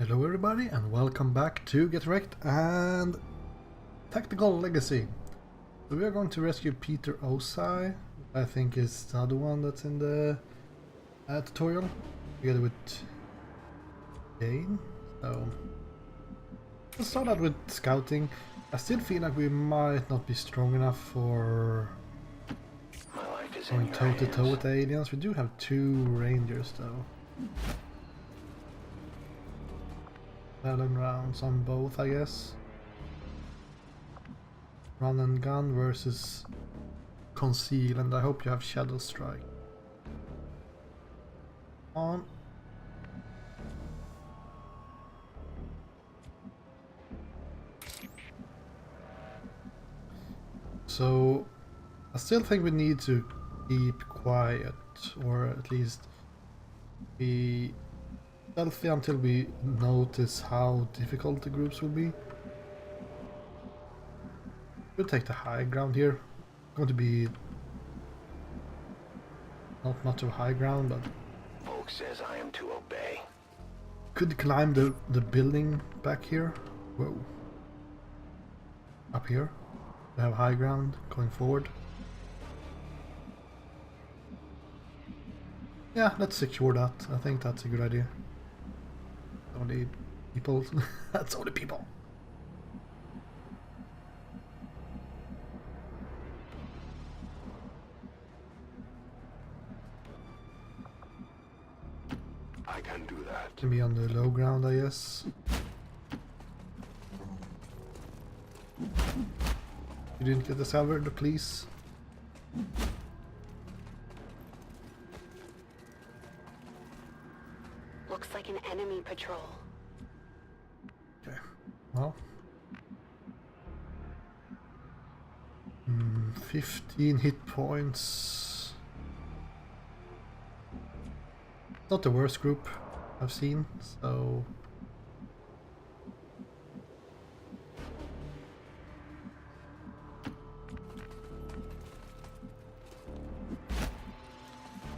Hello everybody and welcome back to Get Wrecked and Tactical Legacy. So we are going to rescue Peter Osei, I think is the other one that's in the tutorial, together with Jane. So let's start out with scouting. I still feel like we might not be strong enough for going toe to toe with the aliens. We do have 2 rangers though. 7 rounds on both, I guess. Run and gun versus conceal, and I hope you have shadow strike on. So I still think we need to keep quiet, or at least be stealthy until we notice how difficult the groups will be. We'll take the high ground here. Going to be not much of high ground, but Folk says I am to obey. could climb the building back here. Whoa. Up here. We have high ground going forward. Yeah, let's secure that. I think that's a good idea. Only people. That's only people. I can do that. Can be on the low ground, I guess. You didn't get the salver, please. Looks like an enemy patrol. Okay, well. 15 hit points. Not the worst group I've seen, so...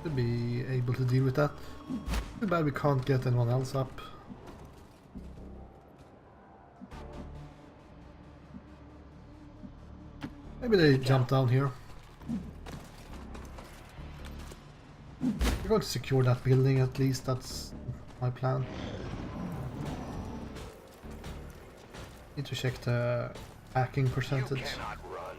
should be able to deal with that. Too bad we can't get anyone else up. Maybe they jump down here. We're going to secure that building, at least that's my plan. Need to check the hacking percentage. You cannot run.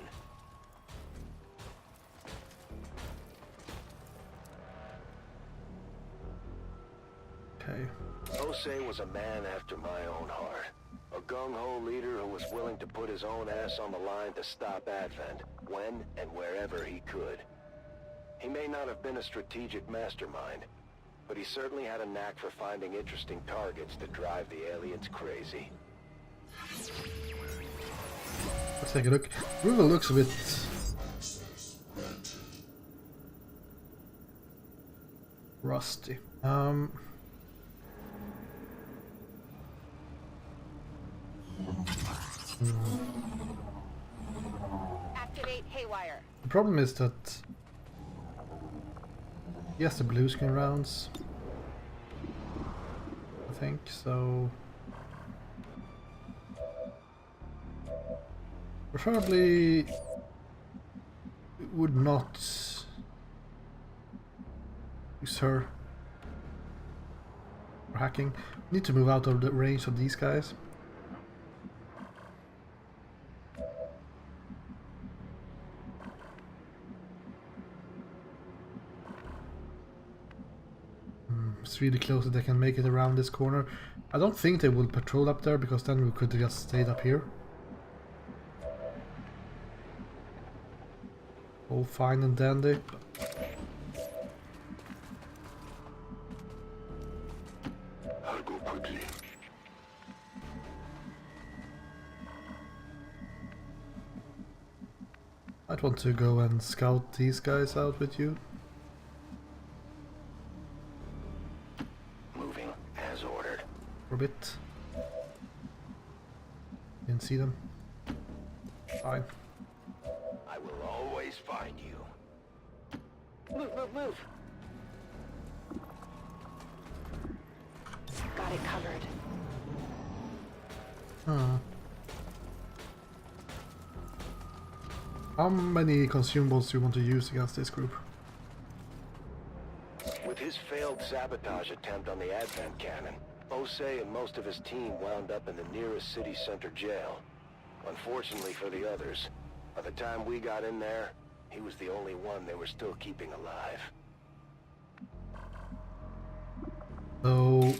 Okay. Osei was a man after my own heart. A gung-ho leader who was willing to put his own ass on the line to stop Advent, when and wherever he could. He may not have been a strategic mastermind, but he certainly had a knack for finding interesting targets to drive the aliens crazy. Let's take a look. Rugal looks a bit... rusty. Activate haywire. The problem is that he has the blue screen rounds, I think, so preferably would not use her for hacking. Need to move out of the range of these guys. It's really close that they can make it around this corner. I don't think they will patrol up there, because then we could have just stayed up here. All fine and dandy. I'll go quickly. I'd want to go and scout these guys out with you. Moving as ordered. For a bit. Didn't see them. Fine. I will always find you. Move, move, move. Got it covered. Hmm. How many consumables do you want to use against this group? With his failed sabotage attempt on the Advent cannon, Osei and most of his team wound up in the nearest city center jail. Unfortunately for the others, by the time we got in there, he was the only one they were still keeping alive. So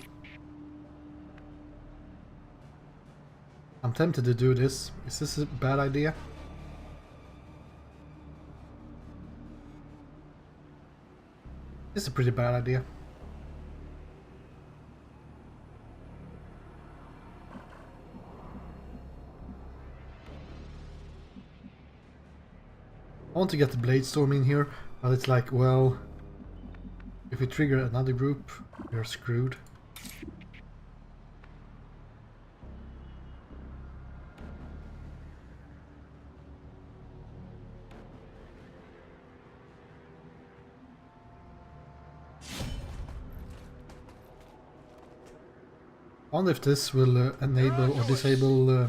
I'm tempted to do this. Is this a bad idea? It's a pretty bad idea. I want to get the Blade Storm in here, but it's like, well, if we trigger another group, we're screwed. I wonder if this will enable or disable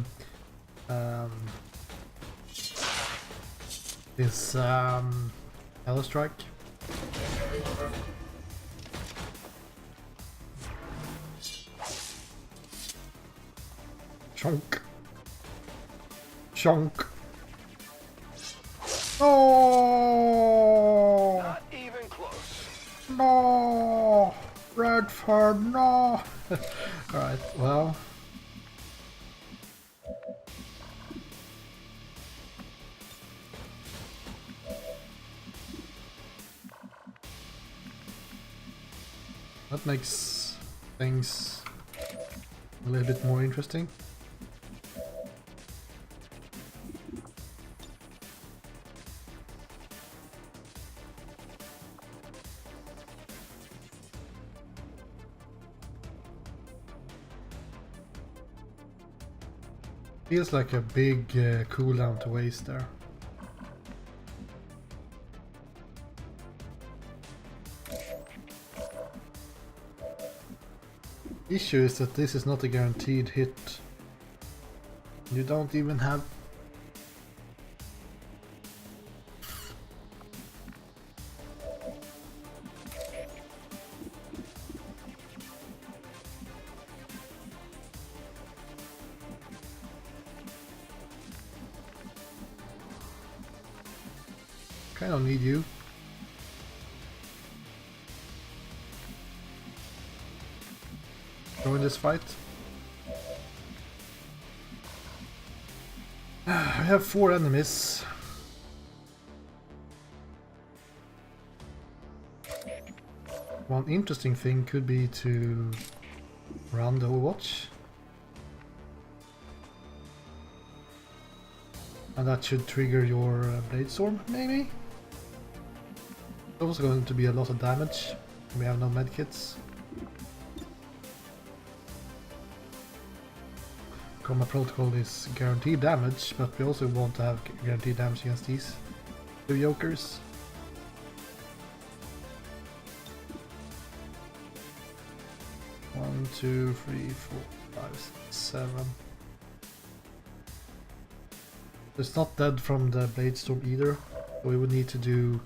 this Hello Strike. Chunk. Chunk. Oh! Not even close. No! Bradford, no! Alright, well. That makes things a little bit more interesting. Feels like a big cooldown to waste there. Issue is that this is not a guaranteed hit. You don't even have... I don't need you. Join this fight. I have 4 enemies. One interesting thing could be to run the Overwatch. And that should trigger your Blade Storm, maybe? It's also going to be a lot of damage. We have no medkits. Combat Protocol is guaranteed damage, but we also want to have guaranteed damage against these 2 Jokers. One, 2, 3, 4, 5, 6, 7. It's not dead from the Blade Storm either, so we would need to do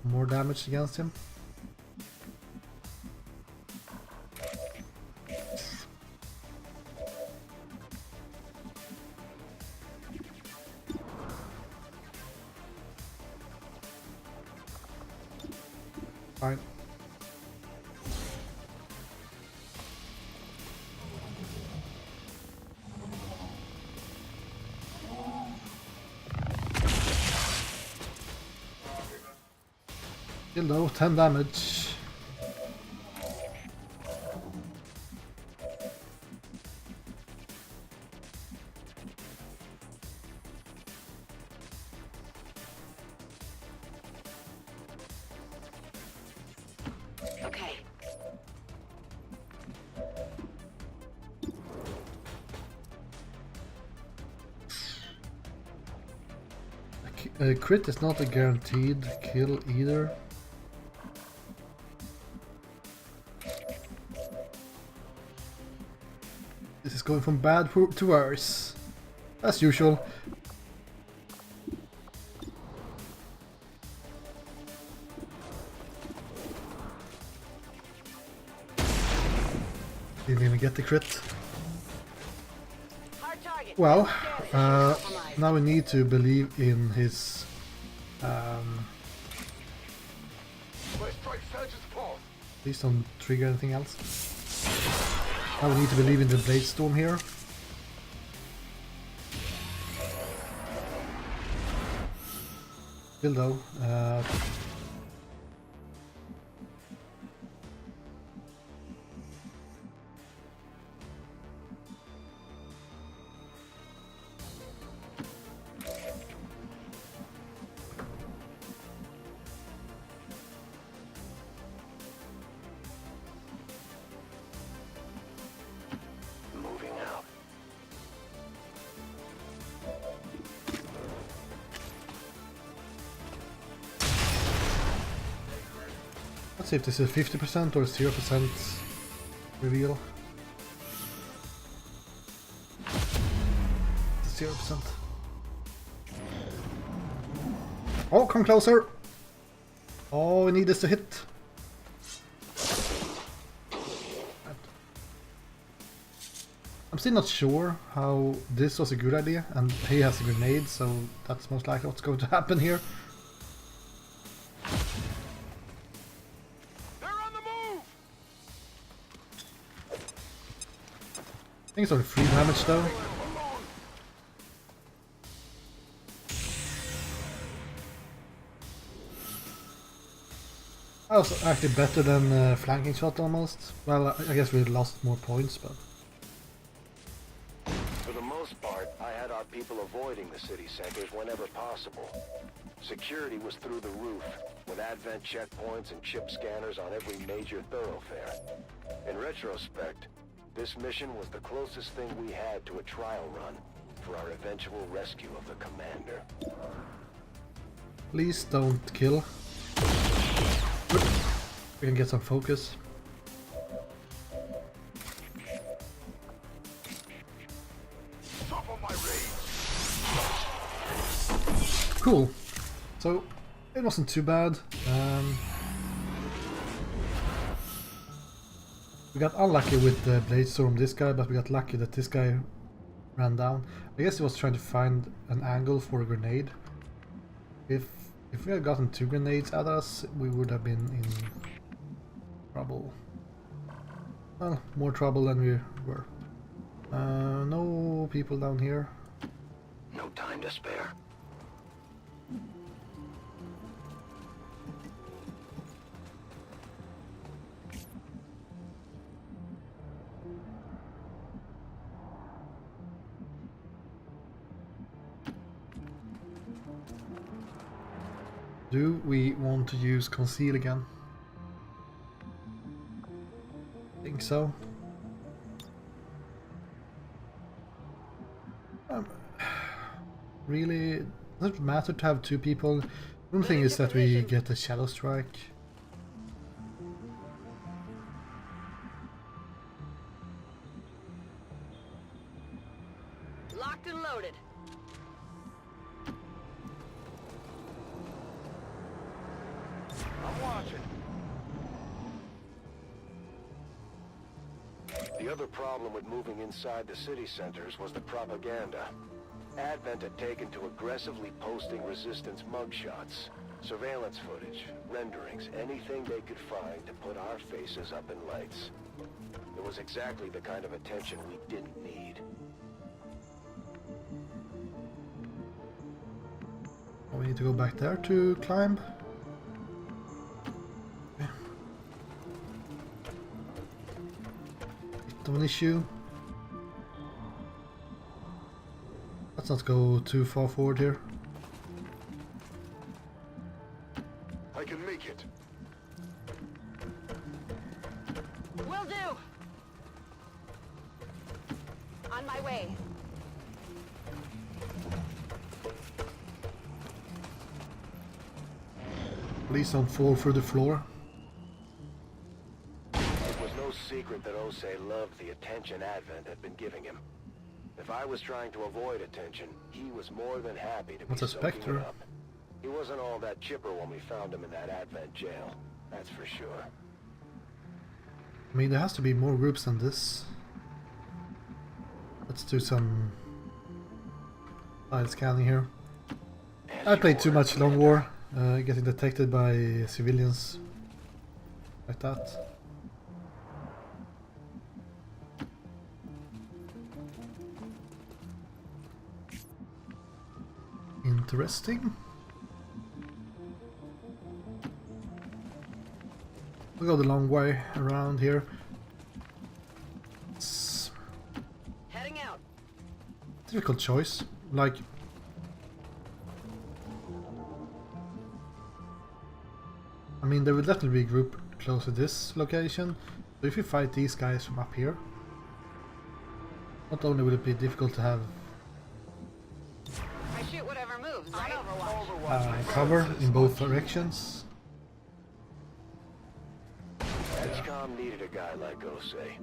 more damage against him. Fine. Still low, 10 damage. Okay. A crit is not a guaranteed kill either. This is going from bad to worse. As usual. Didn't even get the crit. Well, now we need to believe in his please don't trigger anything else. Now we need to believe in the Blade Storm here. Still though, let's see if this is 50% or 0% reveal. 0%. Oh, come closer! All we need is to hit. I'm still not sure how this was a good idea, and he has a grenade, so that's most likely what's going to happen here. I think it's only 3 damage though. That was actually better than flanking shot almost. Well, I guess we lost more points, but... For the most part, I had our people avoiding the city centers whenever possible. Security was through the roof, with advent checkpoints and chip scanners on every major thoroughfare. In retrospect, this mission was the closest thing we had to a trial run for our eventual rescue of the commander. Please don't kill. We can get some focus. Cool. So it wasn't too bad. We got unlucky with the Blade Storm this guy, but we got lucky that this guy ran down. I guess he was trying to find an angle for a grenade. If we had gotten 2 grenades at us, we would have been in trouble. Well, more trouble than we were. No people down here. No time to spare. Do we want to use conceal again? I think so. Really, does it matter to have 2 people? One thing is that we get a shadow strike. Locked and loaded. I'm watching. The other problem with moving inside the city centers was the propaganda. Advent had taken to aggressively posting resistance mugshots, surveillance footage, renderings, anything they could find to put our faces up in lights. It was exactly the kind of attention we didn't need. Oh, we need to go back there to climb. Okay. Bit of an issue. Let's not go too far forward here. I can make it. Will do. On my way. Please don't fall through the floor. It was no secret that Osei loved the attention Advent had been giving him. If I was trying to avoid attention, he was more than happy to be What's a soaking Spectre? it up. He wasn't all that chipper when we found him in that Advent jail, that's for sure. I mean, there has to be more groups than this. Let's do some side scanning here. As I played too you much ordered, Long Commander. War, getting detected by civilians like that. Interesting. We'll go the long way around here. It's Heading out. a difficult choice. Like, I mean, there will definitely be a group close to this location. So if you fight these guys from up here, not only will it be difficult to have I shoot whatever moves, right? Overwatch. cover in both directions, XCOM needed a guy like Osei.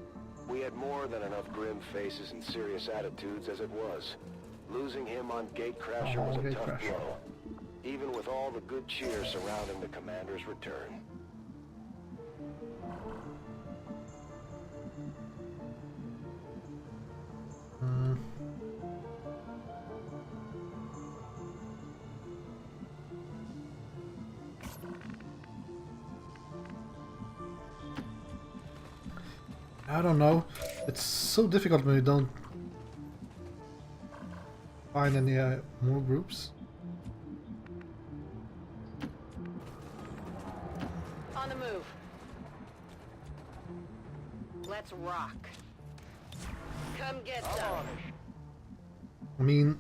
We had more than enough grim faces and serious attitudes as it was. Losing him on Gatecrasher was a tough Gatecrasher. blow, even with all the good cheer surrounding the commander's return. I don't know. It's so difficult when you don't find any more groups. On the move. Let's rock. Come get some. I mean,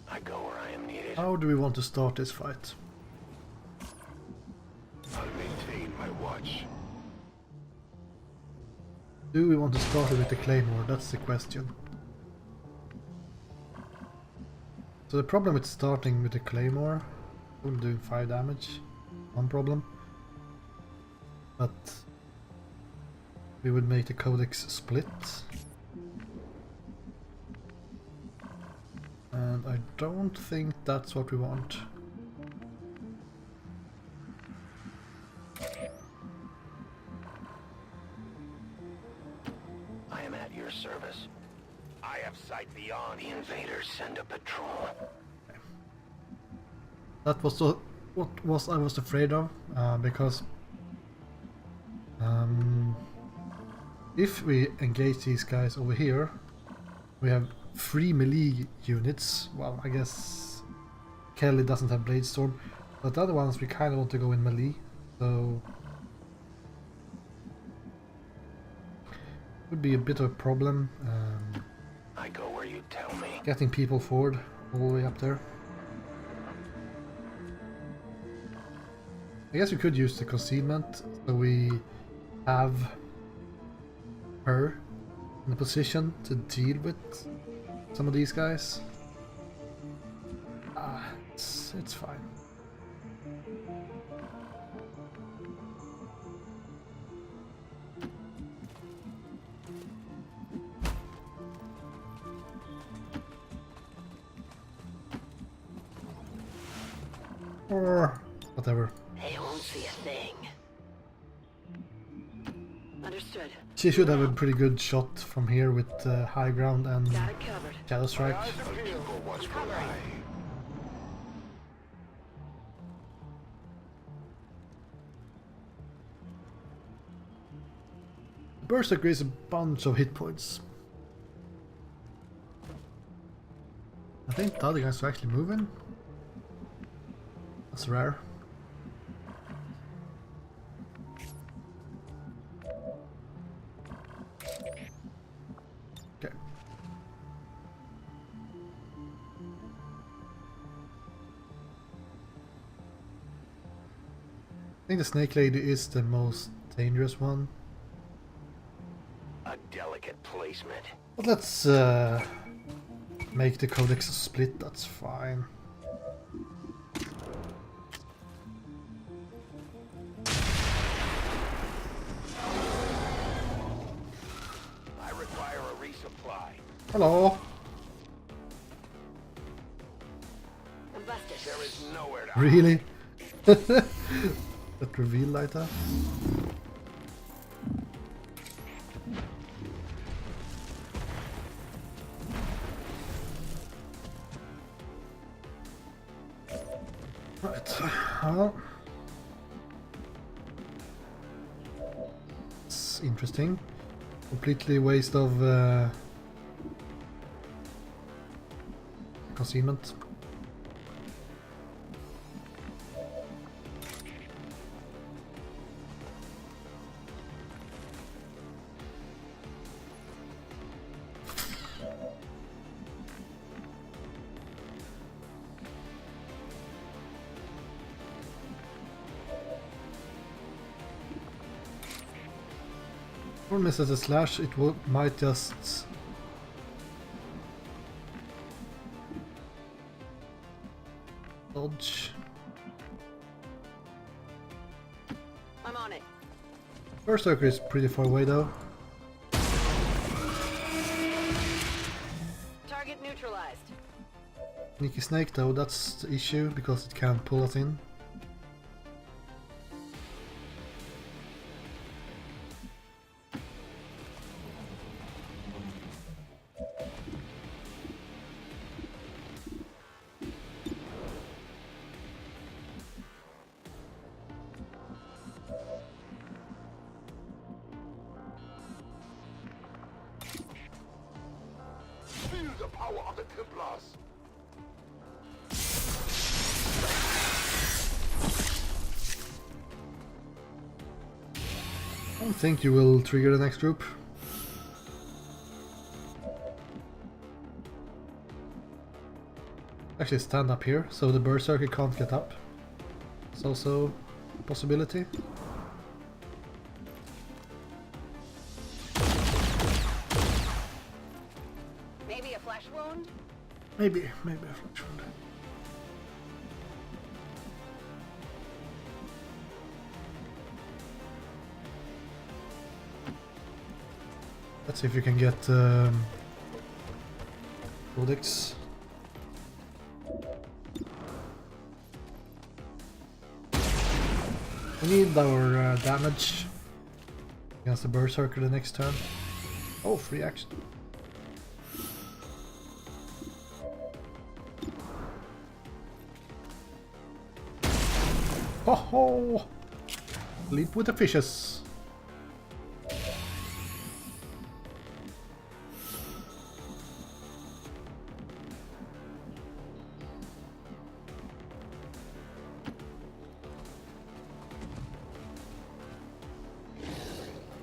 I go where I am needed. how do we want to start this fight? I'll maintain my watch. Do we want to start it with the Claymore? That's the question. So the problem with starting with the Claymore, only doing 5 damage, one problem. But we would make the Codex split. And I don't think that's what we want. I am at your service. I have sight beyond. The invaders send a patrol. That was what I was afraid of, because if we engage these guys over here, we have 3 melee units. Well, I guess Kelly doesn't have Blade Storm, but the other ones we kind of want to go in melee, so would be a bit of a problem. I go where you tell me. Getting people forward all the way up there. I guess we could use the concealment, so we have her in a position to deal with some of these guys. It's fine. Or whatever. They won't see a thing. Understood. She should have a pretty good shot from here with high ground and Got it covered. Shadow Strike. Berserker is a bunch of hit points. I think the other guys are actually moving. That's rare. Okay. I think the Snake Lady is the most dangerous one. A delicate placement. But let's make the Codex split, that's fine. supply. Hello. I'm busted. There is nowhere to Really? That reveal like that? Right. Well, it's interesting. Completely waste of concealment. Or misses a slash, it might just dodge. I'm on it. Berserker is pretty far away though. Target neutralized. Sneaky Snake though, that's the issue because it can't pull us in. feel the power of the Templars. I don't think you will trigger the next group. Actually stand up here, so the Berserker can't get up. It's also a possibility. Maybe a flesh wound? Maybe a flash wound. Let's see if you can get Codex. We need our damage against the Berserker the next turn. Oh, free action. Ho ho! Leap with the fishes.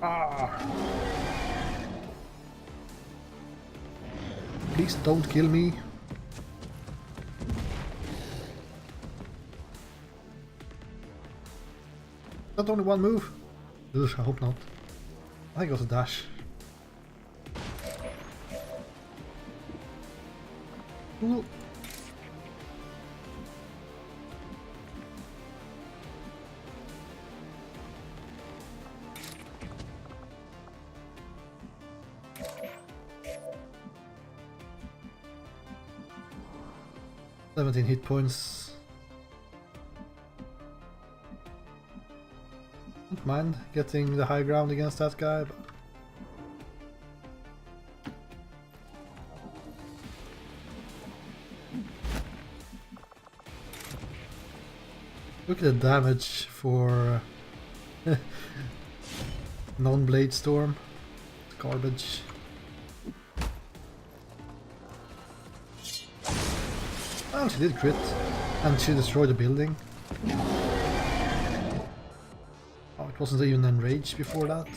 Ah! Please don't kill me. Not only one move. Ugh, I hope not. I think it was a dash. Cool. "17 hit points. Don't mind getting the high ground against that guy, but look at the damage for non-blade storm. It's garbage. Oh, she did crit, and she destroyed the building. Oh, it wasn't even enraged before that.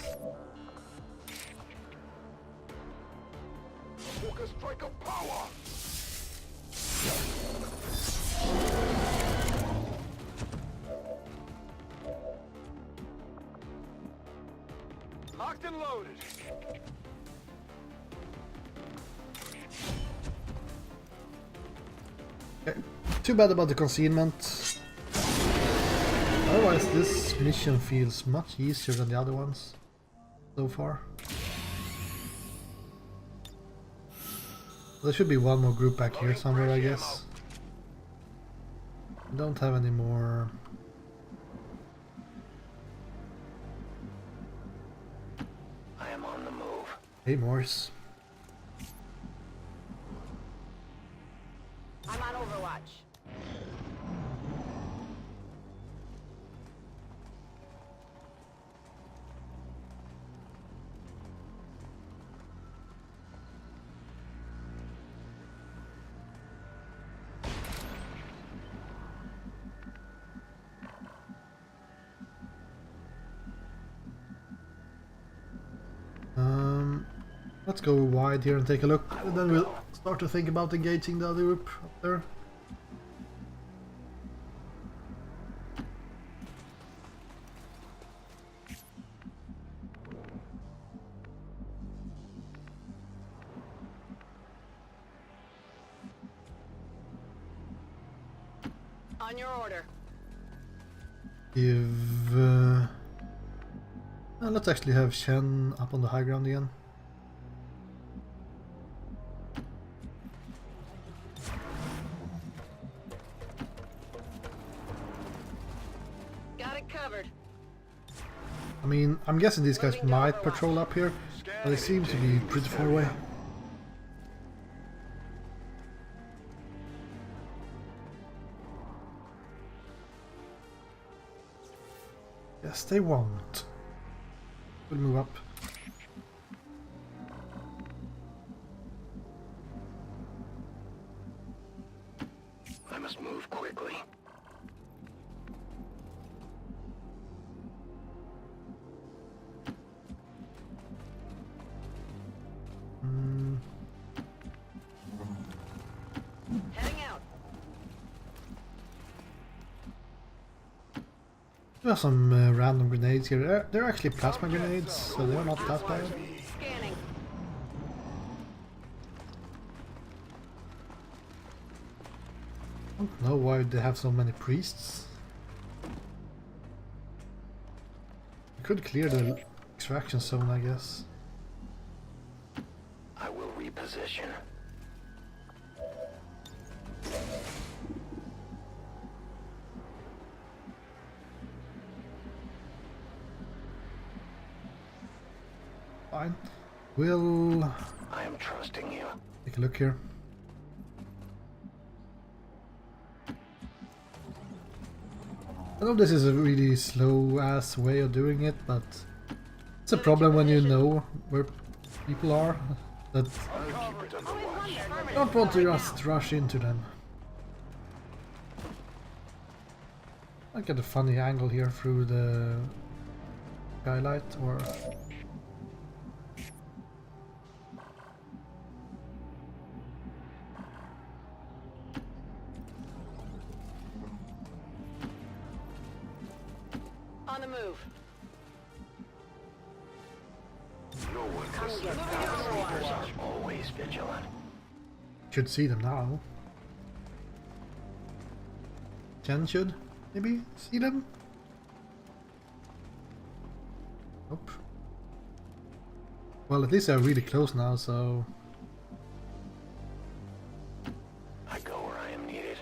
Focus strike of power. Locked and loaded. Okay. Too bad about the concealment. Otherwise, this mission feels much easier than the other ones so far. There should be one more group back here somewhere, I guess. Don't have any more. I am on the move. Hey, Morse. I'm on Overwatch. Let's go wide here and take a look, and then we'll start to think about engaging the other group up there. On your order. Let's actually have Shen up on the high ground again. Got it covered. I mean, I'm guessing these guys might patrol up here, but they seem to be pretty far away. Yes, they won't. We'll move up. I must move quickly. Heading out. There are some random grenades here. They're actually plasma grenades, so they're not that bad. Scanning. I don't know why they have so many priests. We could clear the extraction zone, I guess. I will reposition. Fine. We'll I am trusting you. take a look here. I know this is a really slow-ass way of doing it, but it's a problem when you know where people are. That I'll keep it under Always watch. one affirmative. don't want to just rush into them. I get a funny angle here through the skylight, or On the move. No one Come listens. get Overwatch. Leaders are always vigilant. should see them now. Jen should maybe see them. Nope. Well, at least they're really close now, so I go where I am needed.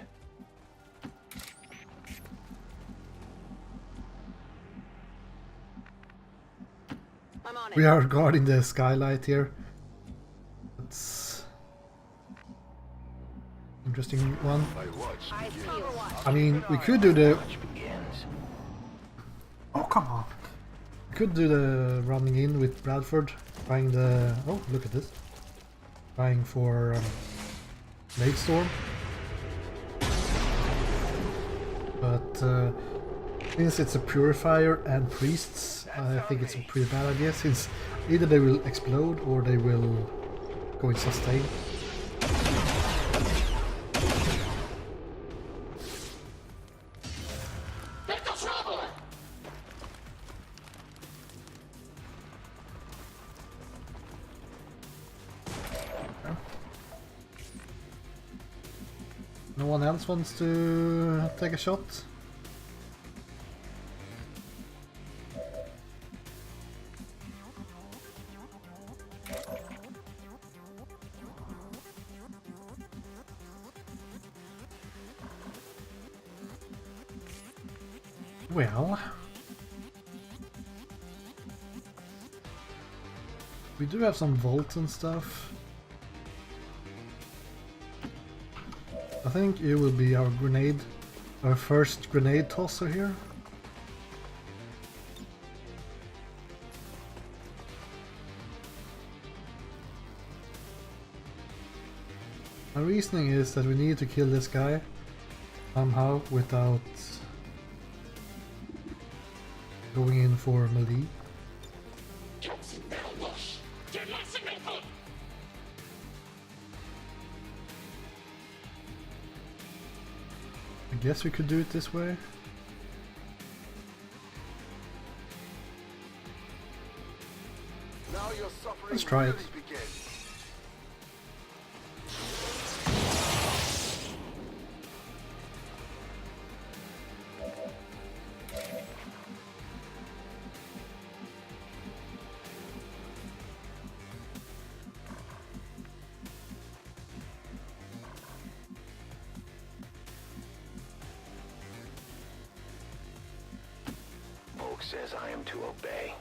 I'm on it. we are guarding the skylight here. That's interesting one. I see Overwatch. I mean, we could do the. Watch begins. Oh, come on. We could do the running in with Bradford, trying the. Oh, look at this. Trying for Blade Storm. But since it's a purifier and priests, I think it's a pretty bad idea, since either they will explode or they will go in sustain. No one else wants to take a shot? Well, we do have some volts and stuff. I think it will be our first grenade tosser here. My reasoning is that we need to kill this guy somehow without going in for melee. I guess we could do it this way. Now your suffering Let's try it. really begins. Oak says I am to obey.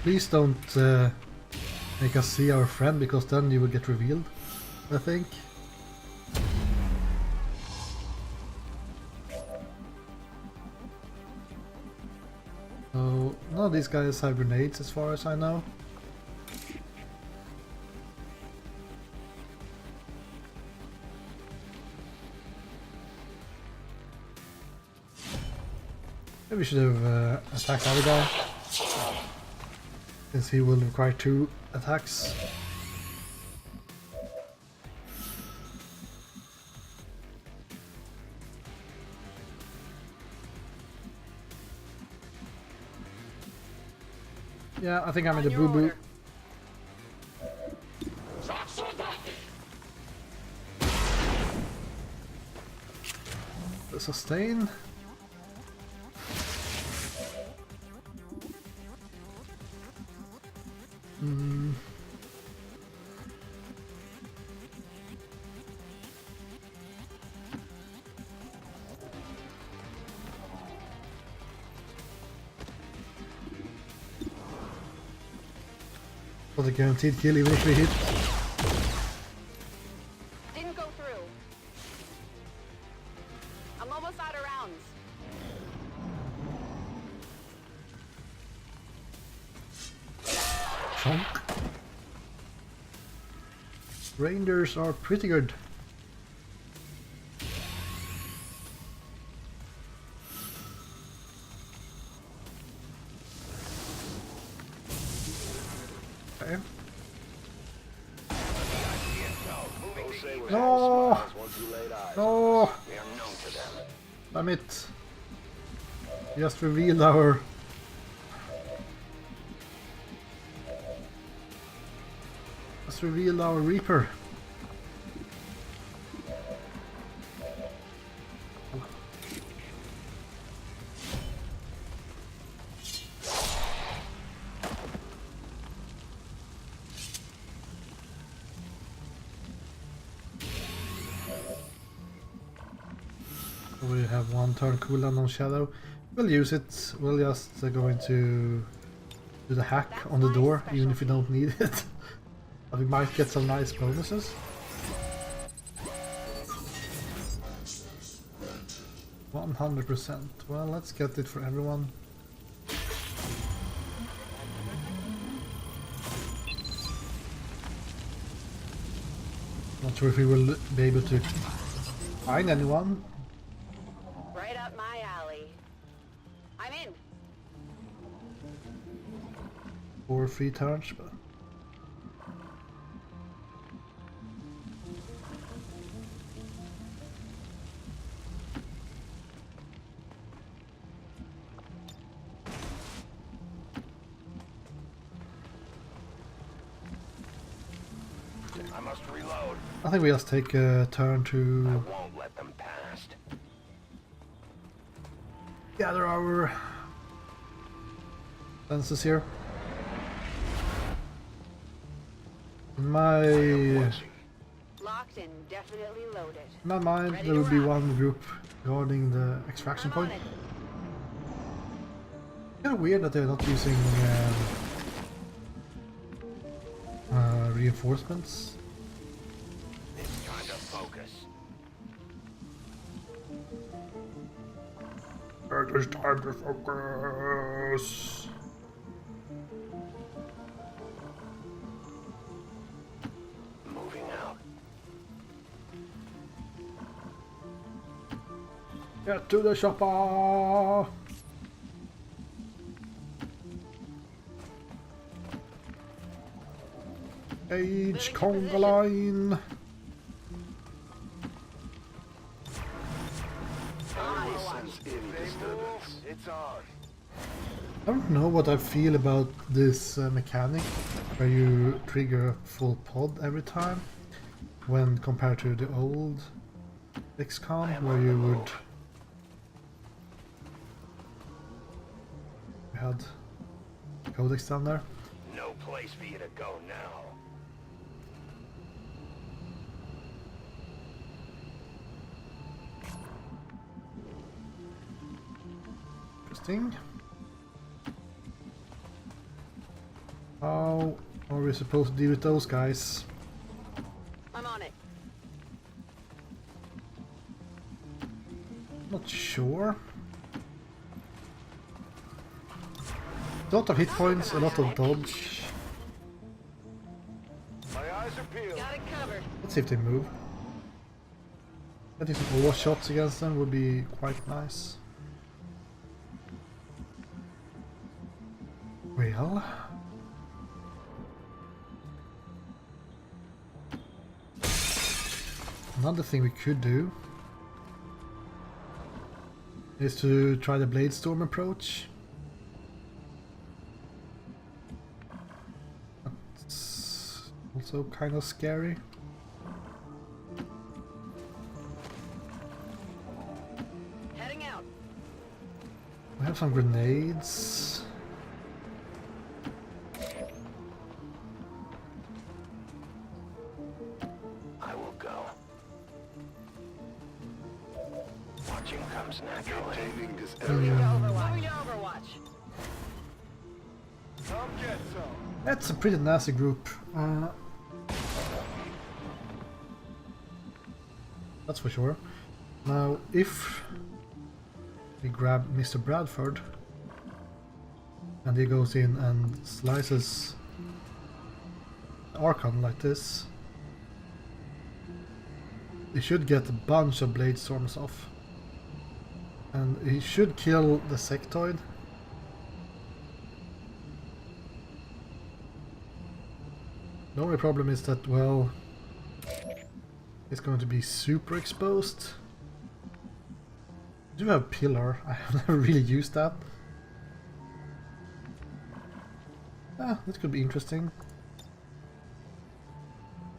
Please don't make us see our friend, because then you will get revealed, I think. So, none of these guys have grenades as far as I know. Maybe we should have attacked the other guy, since he will require 2 attacks. Yeah, I think I'm in the On your boo-boo. order. The sustain. Was a guaranteed kill even if we hit. Didn't go through. I'm almost out of rounds. Chunk. Rangers are pretty good. Okay. Osei was No! all smiles once he laid eyes. No! We are known to them. Damn it. Just revealed our... Just revealed our Reaper. We have 1 turn cooldown on Shadow. We'll use it. We'll just go into do the hack on the door, even if we don't need it. But we might get some nice bonuses. 100%. Well, let's get it for everyone. Not sure if we will be able to find anyone. Right up my alley. I'm in. For 3 turns, but I must reload. I think we just take a turn I to won't let them past. gather our senses here. In my Locked and definitely loaded. mind, Ready there to will be rock. one group guarding the extraction I'm on point. it. Kind of weird that they're not using reinforcements. It's time to focus. It is time to focus. Moving out. Get to the shopper. Age conga line. It's on. I don't know what I feel about this mechanic where you trigger a full pod every time when compared to the old XCOM where you would you had codex down there. No place for you to go now. Interesting. How are we supposed to deal with those guys? I'm on it. Not sure. A lot of hit points, a lot of dodge. My eyes are peeled. Got it covered. Let's see if they move. Getting some over shots against them would be quite nice. Well, another thing we could do is to try the Blade Storm approach. That's also kind of scary. Heading out. We have some grenades. I will go. Watching comes naturally. Maintaining this Moving to Overwatch. Come get some. That's a pretty nasty group. That's for sure. Now, if we grab Mr. Bradford and he goes in and slices the Archon like this, he should get a bunch of Blade Storms off. And he should kill the Sectoid. The only problem is that, well, it's going to be super exposed. I do have Pillar, I have never really used that. Ah, this could be interesting.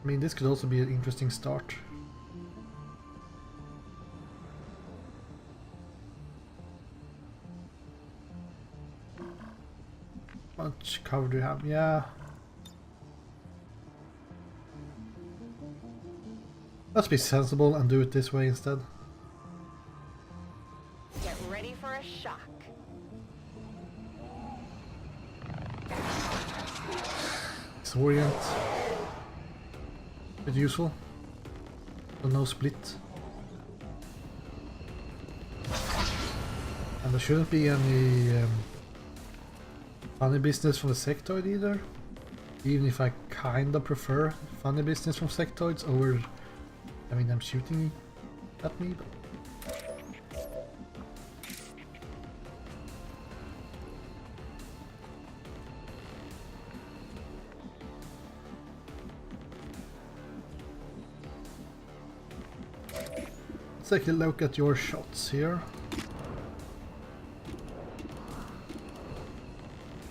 I mean, this could also be an interesting start. How much cover do you have? Yeah. Let's be sensible and do it this way instead. Get ready for a shock. Disorient. Bit useful. But no split. And there shouldn't be any funny business from the Sectoid either. Even if I kinda prefer funny business from Sectoids over having them shooting at me. But let's take a look at your shots here.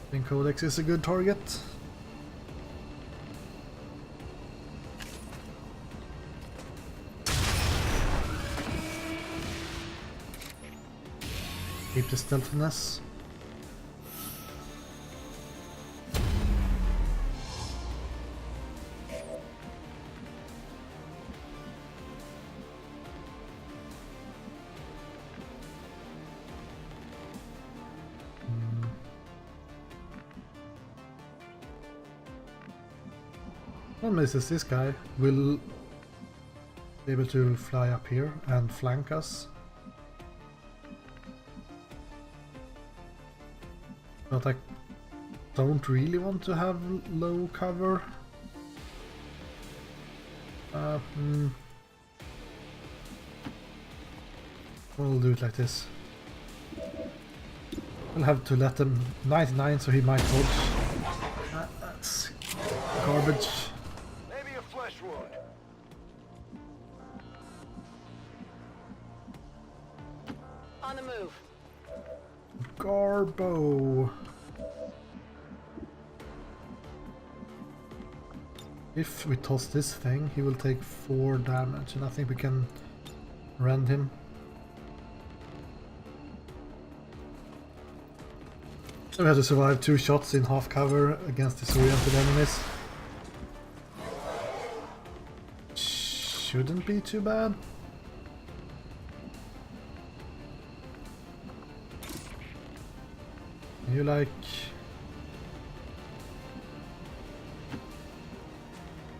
I think Codex is a good target. Keep the stealthiness. Problem is this guy will be able to fly up here and flank us. But I don't really want to have low cover. We'll do it like this. We'll have to let him 99 so he might dodge. That's garbage. Maybe a flesh wound. On the move. Garbo. If we toss this thing, he will take 4 damage, and I think we can rend him. So we had to survive 2 shots in half cover against disoriented enemies. Shouldn't be too bad. You like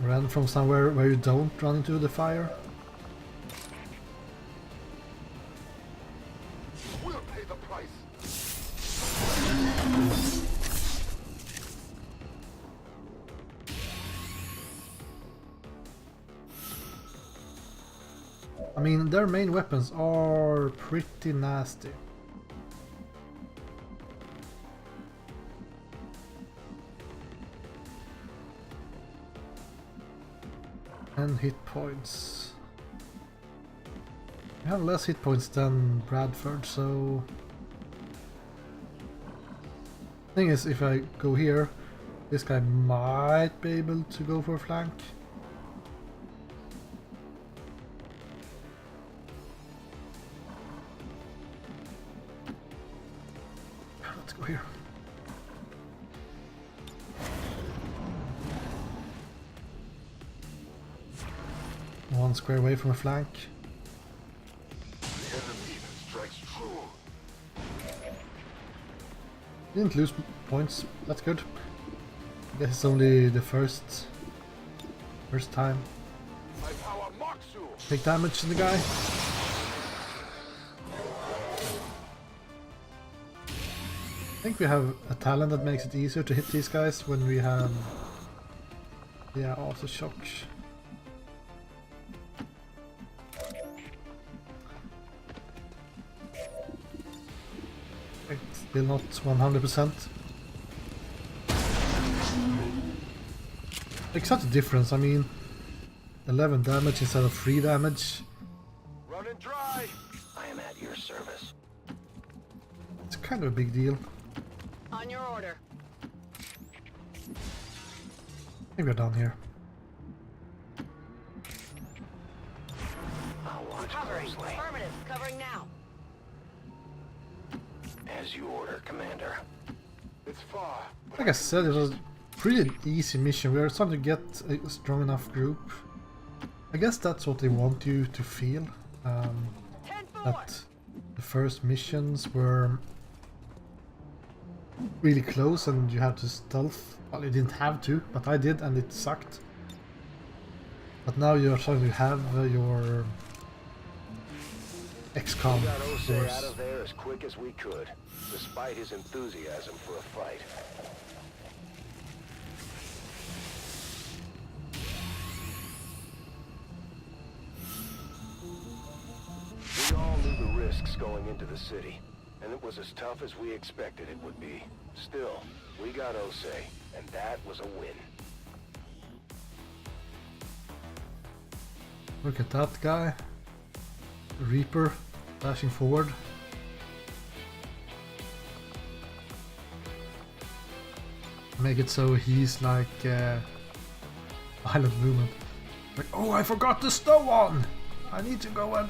run from somewhere where you don't run into the fire? We'll pay the price. I mean, their main weapons are pretty nasty. And hit points. We have less hit points than Bradford, so... Thing is, if I go here, this guy might be able to go for a flank. Let's go here. One square away from a flank. The enemy strikes true. Didn't lose points, that's good. I guess it's only the first time. My power mocks you. Take damage to the guy. I think we have a talent that makes it easier to hit these guys when we have... Yeah, aftershock. Still not 100%. Makes such a difference, I mean, 11 damage instead of 3 damage. Running dry. I am at your service. It's kind of a big deal. On your order. I think we're down here. I'll watch Covering. closely. Affirmative. Covering now. As you order, Commander. It's far. Like I said, it was a pretty easy mission. We are starting to get a strong enough group. I guess that's what they want you to feel. That the first missions were really close and you have to stealth. Well, you didn't have to, but I did and it sucked. But now you're starting to have your XCOM. We got Osei out of there as quick as we could, despite his enthusiasm for a fight. We all knew the risks going into the city, and it was as tough as we expected it would be. Still, we got Osei, and that was a win. Look at that guy. Reaper dashing forward. Make it so he's like Island Movement. Like, oh, I forgot the stove on! I need to go and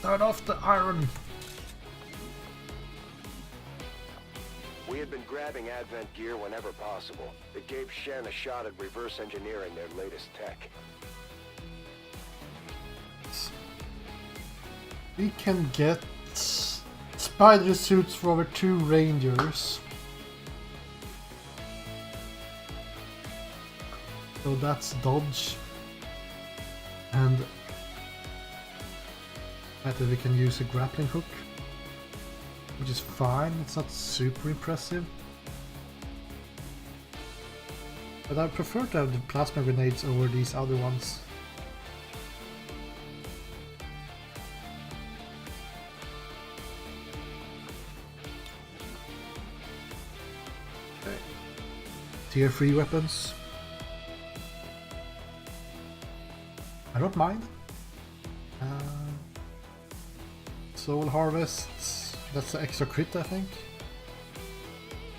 turn off the iron. We had been grabbing Advent gear whenever possible. It gave Shen a shot at reverse engineering their latest tech. We can get spider suits for our 2 rangers. So that's dodge. And I think we can use a grappling hook, which is fine. It's not super impressive. But I prefer to have the plasma grenades over these other ones. Okay. Tier 3 weapons. I don't mind. Soul Harvest, that's the extra crit I think.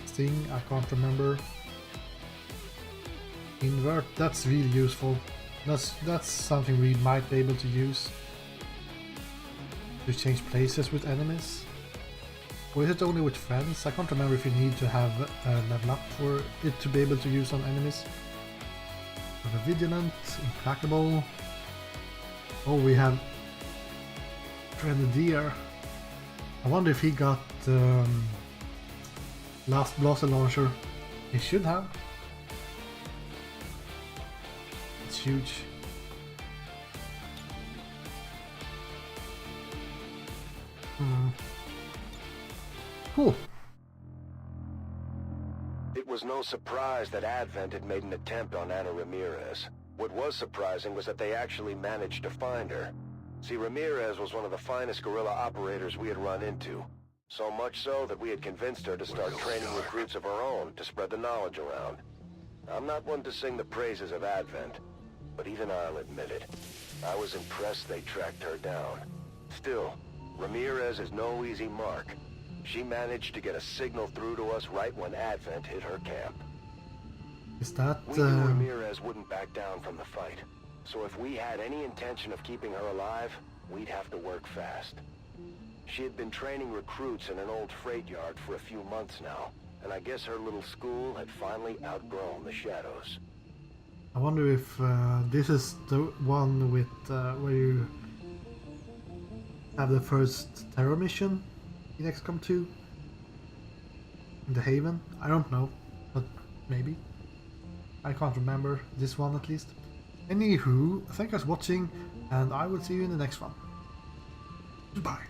Sting, I can't remember. Invert, that's really useful. That's something we might be able to use to change places with enemies. Or is it only with friends? I can't remember if you need to have a level up for it to be able to use on enemies. We have a Vigilant, Implacable. Oh, we have Grenadier. I wonder if he got last blaster launcher. He should have. It's huge. Cool. It was no surprise that Advent had made an attempt on Ana Ramirez. What was surprising was that they actually managed to find her. See, Ramirez was one of the finest guerrilla operators we had run into. So much so that we had convinced her to start training recruits of her own to spread the knowledge around. I'm not one to sing the praises of Advent, but even I'll admit it. I was impressed they tracked her down. Still, Ramirez is no easy mark. She managed to get a signal through to us right when Advent hit her camp. Is that We knew Ramirez wouldn't back down from the fight. So if we had any intention of keeping her alive, we'd have to work fast. She had been training recruits in an old freight yard for a few months now, and I guess her little school had finally outgrown the shadows. I wonder if this is the one with where you have the first terror mission in XCOM 2 in the Haven. I don't know, but maybe. I can't remember this one at least. Anywho, thank you guys for watching, and I will see you in the next one. Goodbye.